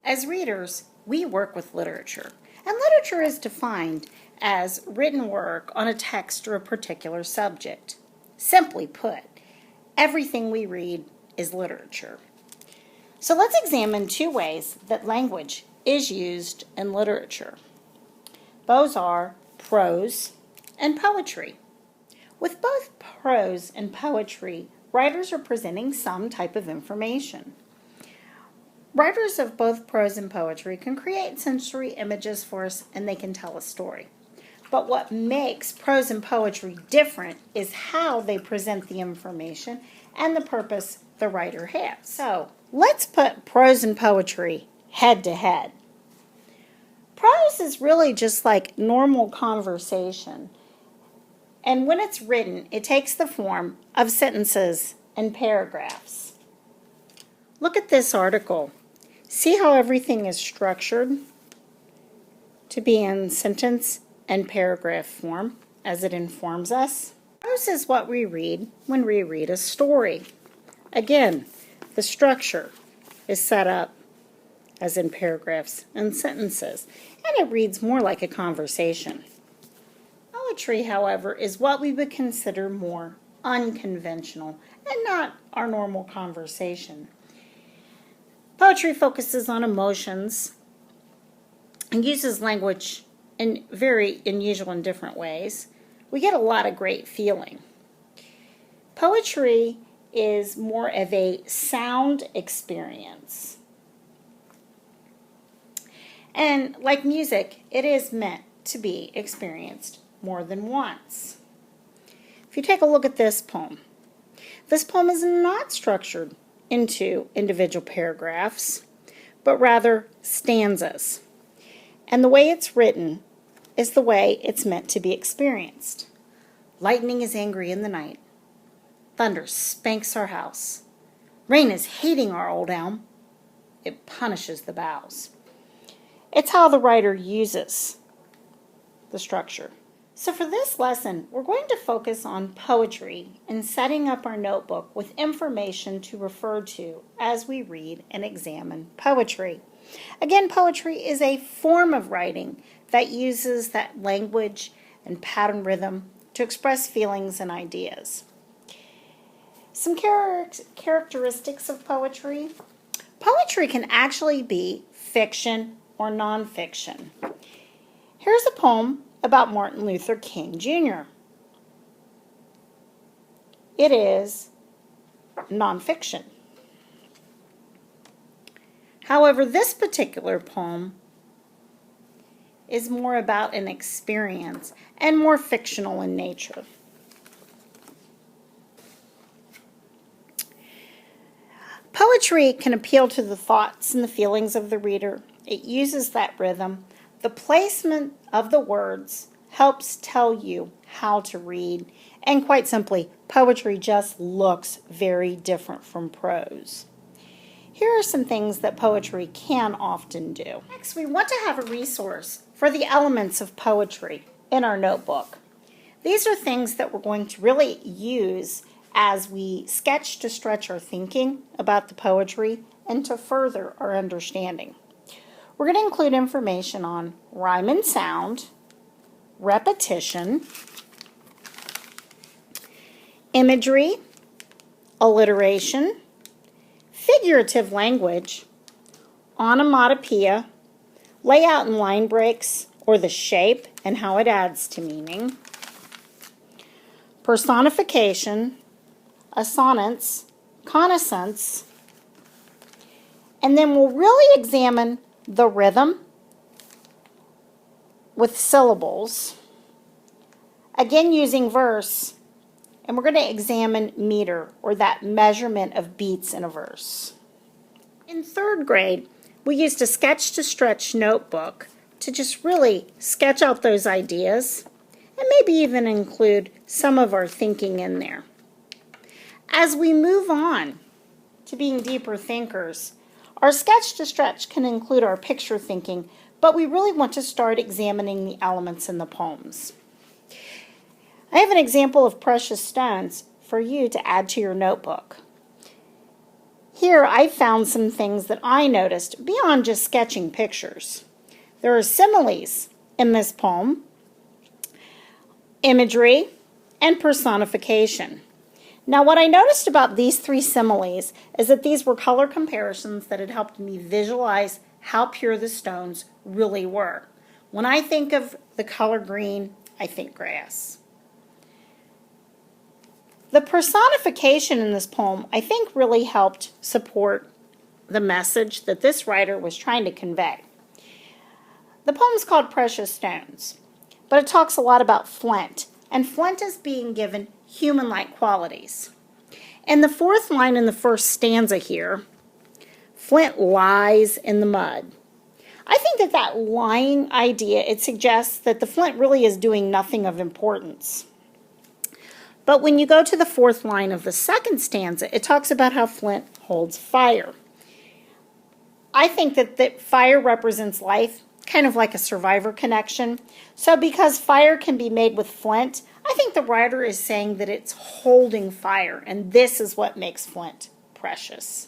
As readers, we work with literature, and literature is defined as written work on a text or a particular subject. Simply put, everything we read is literature. So let's examine two ways that language is used in literature. Those are prose and poetry. With both prose and poetry, writers are presenting some type of information. Writers of both prose and poetry can create sensory images for us, and they can tell a story. But what makes prose and poetry different is how they present the information and the purpose the writer has. So let's put prose and poetry head to head. Prose is really just like normal conversation. And when it's written, it takes the form of sentences and paragraphs. Look at this article. See how everything is structured to be in sentence and paragraph form as it informs us? Prose is what we read when we read a story. Again, the structure is set up as in paragraphs and sentences, and it reads more like a conversation. Poetry, however, is what we would consider more unconventional and not our normal conversation. Poetry focuses on emotions and uses language in very unusual and different ways. We get a lot of great feeling. Poetry is more of a sound experience. And like music, it is meant to be experienced more than once. If you take a look at this poem is not structured into individual paragraphs, but rather stanzas. And the way it's written is the way it's meant to be experienced. Lightning is angry in the night. Thunder spanks our house. Rain is hating our old elm. It punishes the boughs. It's how the writer uses the structure. So for this lesson, we're going to focus on poetry and setting up our notebook with information to refer to as we read and examine poetry. Again, poetry is a form of writing that uses that language and pattern rhythm to express feelings and ideas. Some characteristics of poetry. Poetry can actually be fiction or nonfiction. Here's a poem about Martin Luther King Jr. It is nonfiction. However, this particular poem is more about an experience and more fictional in nature. Poetry can appeal to the thoughts and the feelings of the reader. It uses that rhythm. The placement of the words helps tell you how to read. And quite simply, poetry just looks very different from prose. Here are some things that poetry can often do. Next, we want to have a resource for the elements of poetry in our notebook. These are things that we're going to really use as we sketch to stretch our thinking about the poetry and to further our understanding. We're going to include information on rhyme and sound, repetition, imagery, alliteration, figurative language, onomatopoeia, layout and line breaks, or the shape and how it adds to meaning, personification, assonance, connaissance, and then we'll really examine the rhythm with syllables, again using verse, and we're going to examine meter, or that measurement of beats in a verse. In third grade, we used a sketch to stretch notebook to just really sketch out those ideas and maybe even include some of our thinking in there. As we move on to being deeper thinkers, our sketch to stretch can include our picture thinking, but we really want to start examining the elements in the poems. I have an example of precious stones for you to add to your notebook. Here I found some things that I noticed beyond just sketching pictures. There are similes in this poem, imagery, and personification. Now, what I noticed about these three similes is that these were color comparisons that had helped me visualize how pure the stones really were. When I think of the color green, I think grass. The personification in this poem, I think, really helped support the message that this writer was trying to convey. The poem's called Precious Stones, but it talks a lot about flint, and flint is being given human-like qualities. In the fourth line in the first stanza here, flint lies in the mud. I think that lying idea, it suggests that the flint really is doing nothing of importance. But when you go to the fourth line of the second stanza, it talks about how flint holds fire. I think that fire represents life, kind of like a survivor connection. So because fire can be made with flint, I think the writer is saying that it's holding fire, and this is what makes flint precious.